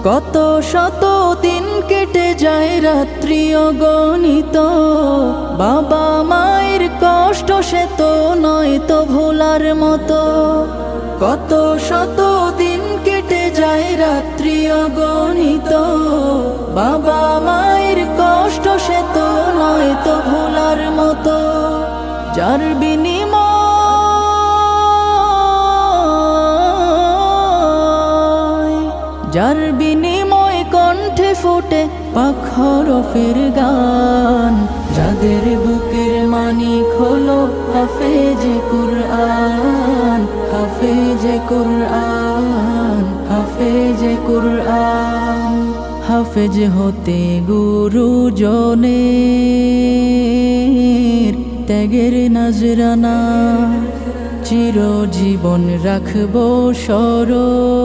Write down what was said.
কত শত দিন কেটে যায় রাত্রি অগণিত, বাবা মায়ের কষ্ট সে তো নয় তো ভোলার মতো। কত শত দিন কেটে যায় রাত্রি অগণিত, বাবা মায়ের কষ্ট সে তো নয় তো ভোলার মতো। যার বিনিময় কণ্ঠে ফোটে পাক হরফের গান, যাদের বুকের মানিক হলো হাফেজে কুরআন, হাফেজে কুরআন, হাফেজে কুরআন। হাফেজ হতে গুরুজনের ত্যাগের নজরানা, চিরজীবন রাখবো স্মরণ।